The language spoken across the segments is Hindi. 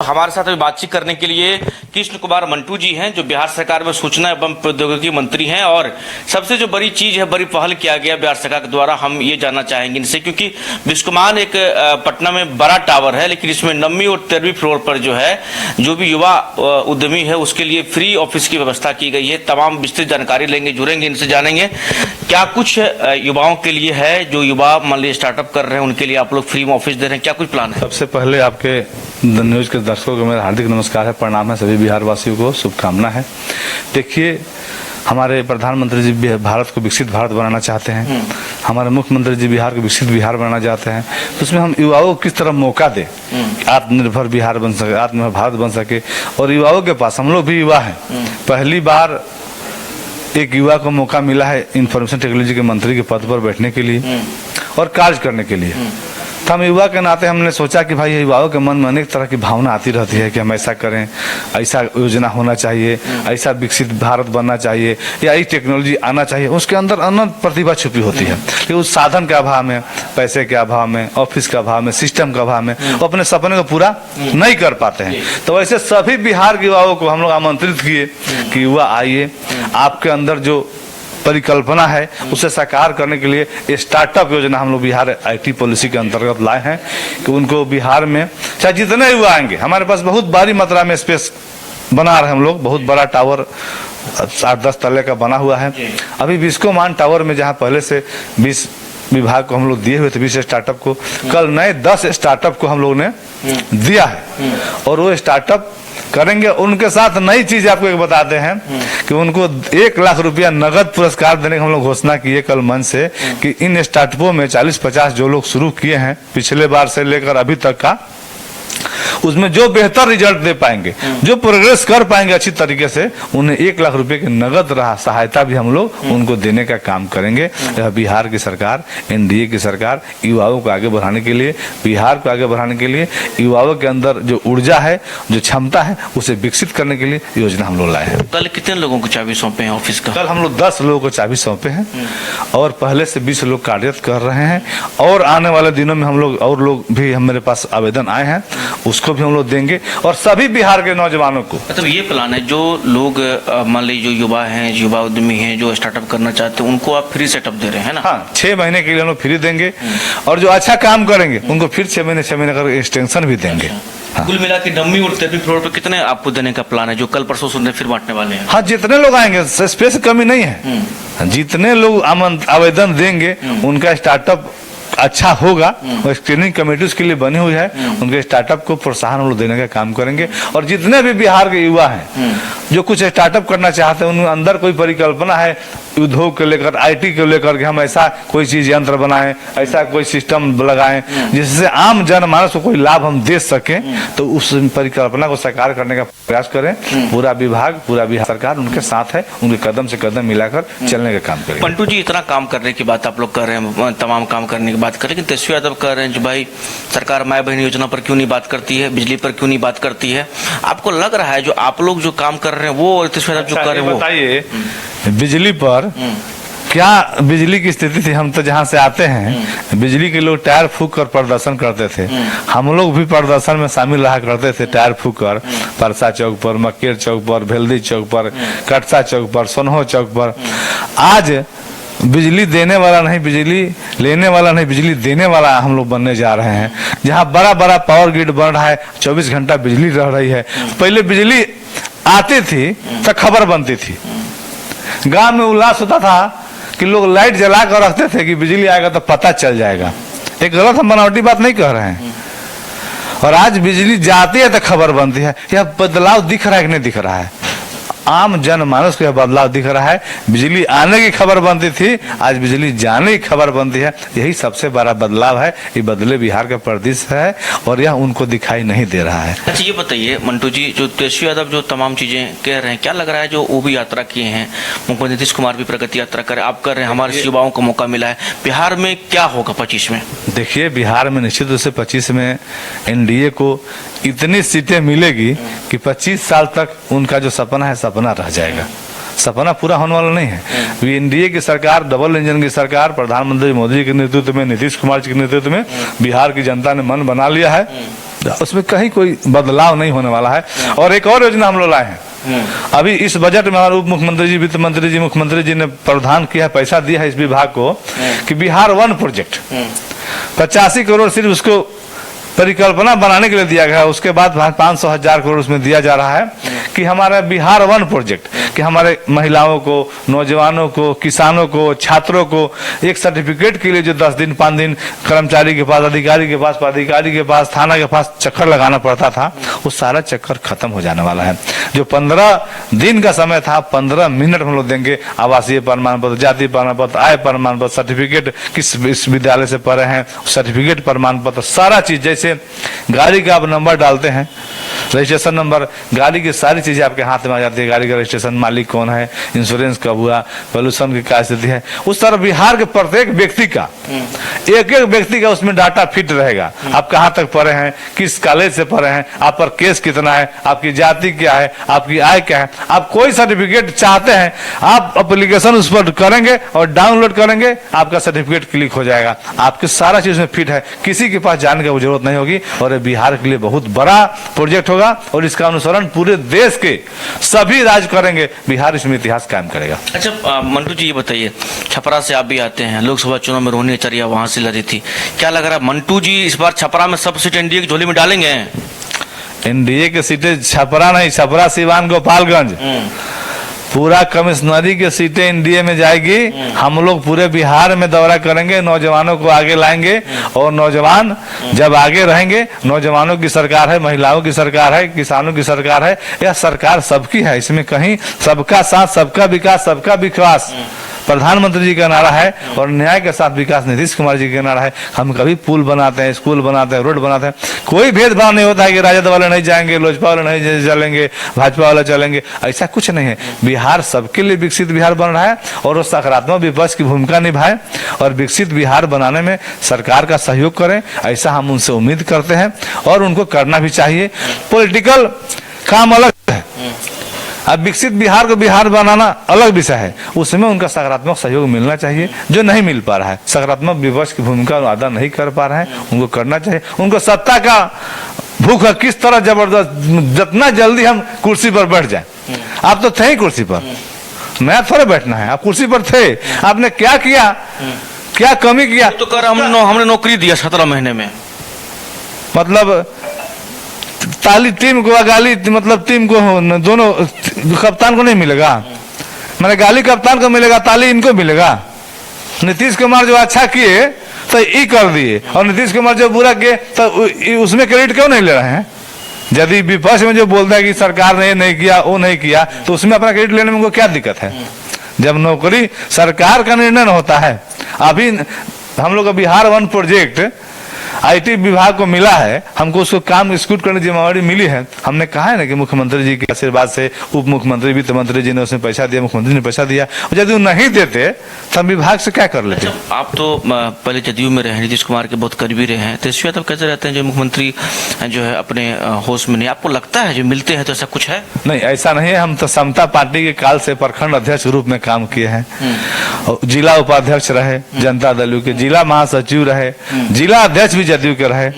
हमारे साथ अभी बातचीत करने के लिए कृष्ण कुमार मंटू जी हैं, जो बिहार सरकार में सूचना एवं प्रौद्योगिकी मंत्री हैं। और सबसे जो बड़ी चीज है, बड़ी पहल किया गया बिहार सरकार के द्वारा, हम ये जानना चाहेंगे इनसे, क्योंकि बिस्कोमान एक पटना में बड़ा टावर है, लेकिन इसमें 9वीं और 13वीं फ्लोर पर जो है, जो भी युवा उद्यमी है उसके लिए फ्री ऑफिस की व्यवस्था की गई है। तमाम विस्तृत जानकारी लेंगे, जुड़ेंगे, इनसे जानेंगे क्या कुछ युवाओं के लिए है। जो युवा मान लीजिए स्टार्टअप कर रहे हैं, उनके लिए आप लोग फ्री में ऑफिस दे रहे हैं, क्या कुछ प्लान है? सबसे पहले आपके न्यूज के दर्शकों को मेरा हार्दिक नमस्कार है, प्रणाम है, सभी बिहार वासियों को शुभकामना है। देखिए, हमारे प्रधानमंत्री जी भारत को विकसित भारत बनाना चाहते हैं, हमारे मुख्यमंत्री जी बिहार को विकसित बिहार बनाना चाहते हैं। तो उसमें हम युवाओं को किस तरह मौका दें, आत्मनिर्भर बिहार बन सके, आत्मनिर्भर भारत बन सके। और युवाओं के पास, हम लोग भी युवा हैं, पहली बार एक युवा को मौका मिला है इंफॉर्मेशन टेक्नोलॉजी के मंत्री के पद पर बैठने के लिए और कार्य करने के लिए। तो हम युवा के नाते हमने सोचा कि भाई युवाओं के मन में अनेक तरह की भावना आती रहती है कि हम ऐसा करें, ऐसा योजना होना चाहिए, ऐसा विकसित भारत बनना चाहिए, या ऐसी टेक्नोलॉजी आना चाहिए। उसके अंदर अनंत प्रतिभा छुपी होती है, कि उस साधन के अभाव में, पैसे के अभाव में, ऑफिस के अभाव में, सिस्टम के अभाव में वो अपने सपने को पूरा नहीं कर पाते हैं। तो वैसे सभी बिहार के युवाओं को हम लोग आमंत्रित किए कि युवा आइए, आपके अंदर जो परिकल्पना है उसे साकार करने के लिए स्टार्टअप योजना हम लोग बिहार आईटी पॉलिसी के अंतर्गत लाए हैं, कि उनको बिहार में चाहे जितने युवा आएंगे, हमारे पास बहुत बड़ी मात्रा में स्पेस बना रहे हम लोग, बहुत बड़ा टावर 8-10 तले का बना हुआ है। अभी बिस्कोमान टावर में जहाँ पहले से 20 विभाग को हम लोग दिए हुए थे, 20 स्टार्टअप को, कल नए 10 स्टार्टअप को हम लोग ने दिया है। और वो स्टार्टअप करेंगे, उनके साथ नई चीज आपको एक बताते हैं कि उनको 1 लाख रुपया नगद पुरस्कार देने की हम लोग घोषणा किए कल मंच से, कि इन स्टार्टअपों में 40-50 जो लोग शुरू किए हैं पिछले बार से लेकर अभी तक का, उसमें जो बेहतर रिजल्ट दे पाएंगे, जो प्रोग्रेस कर पाएंगे अच्छी तरीके से, उन्हें 1 लाख रुपए की नगद सहायता भी हम लोग उनको देने का काम करेंगे। यह बिहार की सरकार, एनडीए की सरकार युवाओं को आगे बढ़ाने के लिए, बिहार को आगे बढ़ाने के लिए, युवाओं के अंदर जो ऊर्जा है, जो क्षमता है, उसे विकसित करने के लिए योजना हम लोग लाए हैं। कल कितने लोगों को चाबी सौंपे हैं ऑफिस का? कल हम लोग 10 लोगों को चाबी सौंपे हैं और पहले से 20 लोग कार्यरत कर रहे हैं। और आने वाले दिनों में हम लोग और लोग भी, मेरे पास आवेदन आए हैं, उसको भी हम लोग देंगे। और सभी बिहार के नौजवानों को, मतलब ये प्लान है, जो लोग मान लीजिए जो युवा हैं, युवा उद्यमी हैं, जो स्टार्टअप करना चाहते हैं, उनको आप फ्री सेटअप दे रहे हैं ना? हाँ, 6 महीने के लिए हम लोग फ्री देंगे, और जो अच्छा काम करेंगे उनको फिर 6 महीने कर एक्सटेंशन भी देंगे। हाँ। कुल मिला के 9वीं और 13वीं फ्लोर पर कितने आपको देने का प्लान है, जो कल परसों सुनने फिर बांटने वाले हैं? हाँ, जितने लोग आएंगे, स्पेस की कमी नहीं है। जितने लोग आवेदन देंगे, उनका स्टार्टअप अच्छा होगा। और स्क्रीनिंग कमेटी उसके लिए बनी हुई है, उनके स्टार्टअप को प्रोत्साहन हम लोग देने का काम करेंगे। और जितने भी बिहार के युवा हैं जो कुछ स्टार्टअप करना चाहते हैं, उनके अंदर कोई परिकल्पना है उद्योग को लेकर, आईटी को लेकर के हम ऐसा कोई चीज यंत्र बनाएं, ऐसा कोई सिस्टम लगाएं जिससे आम जनमानस को कोई लाभ हम दे सकें, तो उस परिकल्पना को साकार करने का प्रयास करें। पूरा विभाग, पूरा बिहार सरकार उनके साथ है, उनके कदम से कदम मिलाकर चलने का काम करें। पंटू जी, इतना काम करने की बात आप लोग कर रहे हैं, तमाम काम करने की बात कर रहे हैं, लेकिन तेजस्वी यादव कह रहे हैं कि भाई सरकार माय बहन योजना पर क्यों नहीं बात करती है, बिजली पर क्यों नहीं बात करती है? आपको लग रहा है जो आप लोग जो काम कर रहे हैं वो, और तेजस्वी यादव जो कर रहे हैं वो? बताइए, बिजली पर क्या बिजली की स्थिति थी? हम तो जहाँ से आते हैं, बिजली के लोग टायर फूक कर प्रदर्शन करते थे। हम लोग भी प्रदर्शन में शामिल रहा करते थे, टायर फूक कर, परसा चौक पर, मक्केर चौक पर, भेल्दी चौक पर, कटसा चौक पर, सोनहो चौक पर। आज बिजली देने वाला नहीं, बिजली लेने वाला नहीं, बिजली देने वाला हम लोग बनने जा रहे हैं। जहाँ बड़ा बड़ा पावर ग्रिड बन रहा है, 24 घंटा बिजली रह रही है। पहले बिजली आती थी तो खबर बनती थी, गांव में उल्लास होता था कि लोग लाइट जला कर रखते थे कि बिजली आएगा तो पता चल जाएगा। एक गलत, हम बनावटी बात नहीं कह रहे हैं। और आज बिजली जाती है तो खबर बनती है। यह बदलाव दिख रहा है कि नहीं दिख रहा है? आम जनमानस को यह बदलाव दिख रहा है। बिजली आने की खबर बनती थी, आज बिजली जाने की खबर बनती है। यही सबसे बड़ा बदलाव है। ये बदले बिहार का प्रदेश है और यह उनको दिखाई नहीं दे रहा है। अच्छा, ये बताइए मंटू जी, जो तेजस्वी यादव जो तमाम चीजें कह रहे हैं, क्या लग रहा है जो वो भी यात्रा किए हैं, मुख्यमंत्री नीतीश कुमार भी प्रगति यात्रा कर, आप कर रहे हैं, हमारे युवाओं को मौका मिला है, बिहार में क्या होगा 25 में? देखिए, बिहार में निश्चित रूप से 25 में एनडीए को इतनी सीटें मिलेगी कि 25 साल तक उनका जो सपना है, सपना रह जाएगा। सपना पूरा होने वाला नहीं है। एनडीए की सरकार, डबल इंजन की सरकार, प्रधानमंत्री मोदी के नेतृत्व में, नीतीश कुमार के नेतृत्व में बिहार की जनता ने मन बना लिया है उसमें कहीं कोई बदलाव नहीं होने वाला है। और एक और योजना हम लोग लाए हैं अभी इस बजट में, हमारे उप मुख्यमंत्री जी, वित्त मंत्री जी, मुख्यमंत्री जी ने प्रावधान किया है, पैसा दिया है इस विभाग को कि बिहार वन प्रोजेक्ट 85 करोड़ सिर्फ उसको परिकल्पना बनाने के लिए दिया गया है। उसके बाद 500,000 करोड़ उसमें दिया जा रहा है कि हमारा बिहार वन प्रोजेक्ट, कि हमारे महिलाओं को, नौजवानों को, किसानों को, छात्रों को एक सर्टिफिकेट के लिए जो 10 दिन 5 दिन कर्मचारी के पास, अधिकारी के पास, पदाधिकारी के पास, थाना के पास चक्कर लगाना पड़ता था, वो सारा चक्कर खत्म हो जाने वाला है। जो 15 दिन का समय था, 15 मिनट हम लोग देंगे। आवासीय प्रमाण पत्र, जाति प्रमाण पत्र, आय प्रमाण पत्र, सर्टिफिकेट, किस विश्वविद्यालय से पढ़े हैं, सर्टिफिकेट प्रमाण पत्र, सारा चीज। जैसे गाड़ी का आप नंबर डालते हैं, रजिस्ट्रेशन नंबर, गाड़ी की सारी चीजें आपके हाथ में आ जाती है। गाड़ी का रजिस्ट्रेशन, मालिक कौन है, इंश्योरेंस कब हुआ, पोल्यूशन की क्या स्थिति है, उस तरह बिहार के प्रत्येक व्यक्ति का, एक एक व्यक्ति का उसमें डाटा फिट रहेगा। आप कहाँ तक पढ़े हैं, किस कॉलेज से पढ़े हैं, आप पर केस कितना है, आपकी जाति क्या है, आपकी आय क्या है। आप कोई सर्टिफिकेट चाहते हैं, आप एप्लीकेशन उस पर करेंगे और डाउनलोड करेंगे, आपका सर्टिफिकेट क्लिक हो जाएगा। आपके सारा चीज में फिट है, किसी के पास जाने की जरूरत नहीं होगी। और ये बिहार के लिए बहुत बड़ा प्रोजेक्ट होगा और इसका अनुसरण पूरे देश के सभी राज्य करेंगे। बिहार इसमें इतिहास कायम करेगा। अच्छा मंटू जी, ये बताइए, छपरा से आप भी आते हैं, लोकसभा चुनाव में रोहिणी आचार्य वहां से लड़ी थी, क्या लग रहा है मंटू जी इस बार छपरा में सब सीट एनडीए की झोली में डालेंगे? एनडीए की सीटें छपरा नहीं, छपरा, सिवान, गोपालगंज, पूरा कमिश्नरी की सीटें एनडीए में जाएगी। हम लोग पूरे बिहार में दौरा करेंगे, नौजवानों को आगे लाएंगे और नौजवान जब आगे रहेंगे, नौजवानों की सरकार है, महिलाओं की सरकार है, किसानों की सरकार है, यह सरकार सबकी है। इसमें कहीं सबका साथ, सबका विकास, सबका विकास प्रधानमंत्री जी का नारा है और न्याय के साथ विकास नीतीश कुमार जी का नारा है। हम कभी पुल बनाते हैं, स्कूल बनाते हैं, रोड बनाते हैं, कोई भेदभाव नहीं होता है कि राजद वाले नहीं जाएंगे, लोजपा वाले नहीं चलेंगे, भाजपा वाले चलेंगे, ऐसा कुछ नहीं है। बिहार सबके लिए विकसित बिहार बन रहा है और वो सकारात्मक विपक्ष की भूमिका निभाए और विकसित बिहार बनाने में सरकार का सहयोग करें, ऐसा हम उनसे उम्मीद करते हैं और उनको करना भी चाहिए। पॉलिटिकल काम अलग है, अब विकसित बिहार को बिहार बनाना अलग विषय है, उसमें उनका सकारात्मक सहयोग मिलना चाहिए, जो नहीं मिल पा रहा है। सकारात्मक विपक्ष की भूमिका अदा नहीं कर पा रहे हैं, उनको करना चाहिए। उनको सत्ता का भूख है, किस तरह जबरदस्त, जितना जल्दी हम कुर्सी पर बैठ जाए। आप तो थे ही कुर्सी पर, नया थोड़े बैठना है, आप कुर्सी पर थे, आपने क्या किया, क्या कमी किया? तो कर हमने नौकरी दिया 17 महीने में, मतलब ताली टीम को, गाली मतलब टीम को, दोनों कप्तान को नहीं मिलेगा, मैंने गाली कप्तान को मिलेगा, ताली इनको मिलेगा। नीतीश कुमार जो अच्छा किए तो ई कर दिए और नीतीश कुमार जो बुरा किए तो उसमें क्रेडिट क्यों नहीं ले रहे हैं? यदि विपक्ष में जो बोलता है कि सरकार ने ये नहीं किया, वो नहीं किया, तो उसमें अपना क्रेडिट लेने में उनको क्या दिक्कत है? जब नौकरी सरकार का निर्णय होता है। अभी हम लोग का बिहार वन प्रोजेक्ट आईटी विभाग को मिला है, हमको उसको काम एक्सिक्यूट करने की जिम्मेवारी मिली है। हमने कहा है ना कि मुख्यमंत्री जी के आशीर्वाद से, उप मुख्यमंत्री, वित्त मंत्री जी ने उसमें पैसा दिया, मुख्यमंत्री ने पैसा दिया, और यदि वो नहीं देते तो हम विभाग से क्या कर लेते? आप तो पहले जदयू में रहे, नीतीश कुमार के बहुत करीबी रहे हैं, तेजस्वी यादव कैसे रहते हैं जो मुख्यमंत्री जो है अपने होश में नहीं? आपको लगता है जो मिलते हैं तो ऐसा कुछ है? नहीं, ऐसा नहीं है। हम तो समता पार्टी के काल से प्रखंड अध्यक्ष रूप में काम किए हैं, जिला उपाध्यक्ष रहे जनता दल के, जिला महासचिव रहे, जिला अध्यक्ष भी जदयू के रहे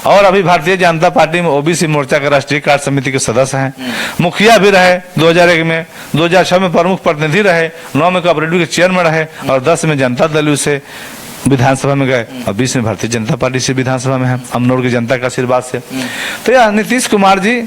और अभी भारतीय जनता पार्टी में ओबीसी मोर्चा के राष्ट्रीय कार्य समिति के सदस्य हैं। मुखिया भी रहे 2001 में, 2006 में प्रमुख प्रतिनिधि रहे, 9 में कोऑपरेटिव के चेयरमैन रहे और 10 में जनता दल से विधानसभा में गए और 20 में भारतीय जनता पार्टी से विधानसभा में है, अमनौर की जनता का आशीर्वाद से। तो यह नीतीश कुमार जी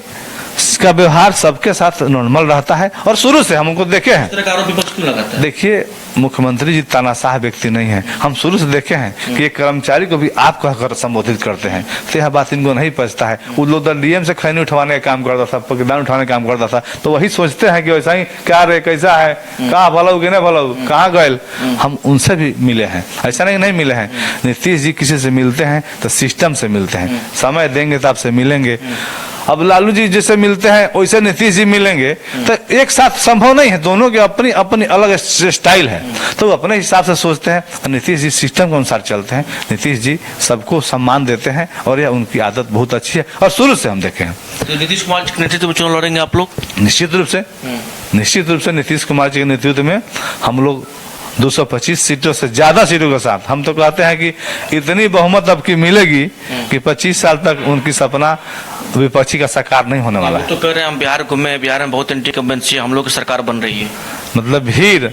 का व्यवहार सबके साथ नॉर्मल रहता है और शुरू से हम उनको देखे हैं। देखिए, मुख्यमंत्री जी तानाशाह व्यक्ति नहीं है, हम शुरू से देखे हैं कि एक कर्मचारी को भी आप कहकर संबोधित करते हैं, तो यह बात इनको नहीं पचता है। वो लोग डीएम से खैनी उठवाने का काम करता था, पगदान उठाने का काम करता था, तो वही सोचते हैं कि वैसा ही क्या रे, कैसा है, कहाँ भलाऊ कि नहीं भलाऊ, कहाँ गए। हम उनसे भी मिले हैं, ऐसा नहीं मिले हैं। नीतीश जी किसी से मिलते हैं तो सिस्टम से मिलते हैं, समय देंगे तो आपसे मिलेंगे। अब लालू जी जैसे मिलते हैं वैसे नीतीश जी मिलेंगे तो एक साथ संभव नहीं है, दोनों की अपनी अपनी अलग स्टाइल है, तो अपने हिसाब से सोचते हैं और नीतीश जी सिस्टम के अनुसार चलते हैं। नीतीश जी सबको सम्मान देते हैं और यह उनकी आदत बहुत अच्छी है और शुरू से हम देखे हैं। तो नीतीश कुमार जी के नेतृत्व में चुनाव लड़ेंगे आप लोग? निश्चित रूप से नीतीश कुमार जी के नेतृत्व में हम लोग 225 सीटों से ज्यादा सीटों के साथ। हम तो कहते हैं कि इतनी बहुमत अब की मिलेगी कि 25 साल तक उनकी सपना विपक्षी का साकार नहीं होने वाला है। तो कह रहे हैं हम बिहार घूमे, बिहार में बहुत एंटी इनकम्बेंसी हम लोग की सरकार बन रही है। मतलब भीड़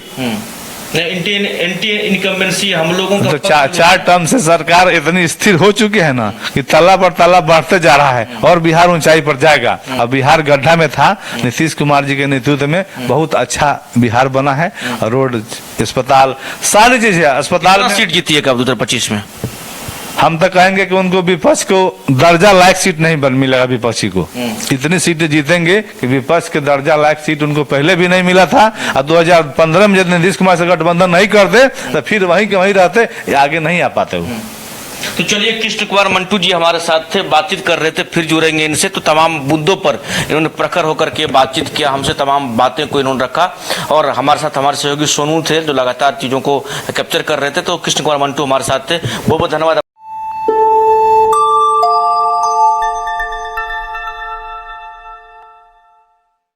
एंटी इनकम्बेंसी हम लोगों का तो चार टर्म से सरकार इतनी स्थिर हो चुकी है ना कि तल्ला पर तल्ला बढ़ते जा रहा है और बिहार ऊंचाई पर जाएगा। अब बिहार गड्ढा में था, नीतीश कुमार जी के नेतृत्व में बहुत अच्छा बिहार बना है। रोड, अस्पताल, सारी चीजें, अस्पताल में सीट जीती है कब 2025 में? हम तो कहेंगे कि उनको विपक्ष को दर्जा लायक सीट नहीं बन मिलेगा। विपक्षी को इतनी सीटें जीतेंगे कि विपक्ष के दर्जा लायक सीट उनको पहले भी नहीं मिला था। और 2015 में जब नीतीश कुमार से गठबंधन नहीं करते तो फिर वहीं के वहीं रहते, आगे नहीं आ पाते वो। तो चलिए, कृष्ण कुमार मंटू जी हमारे साथ थे, बातचीत कर रहे थे, फिर जुड़ेंगे इनसे। तो तमाम मुद्दों पर इन्होंने प्रखर होकर के बातचीत किया हमसे, तमाम बातें को इन्होंने रखा। और हमारे साथ हमारे सहयोगी सोनू थे जो लगातार चीजों को कैप्चर कर रहे थे। तो कृष्ण कुमार मंटू हमारे साथ थे, बहुत बहुत धन्यवाद।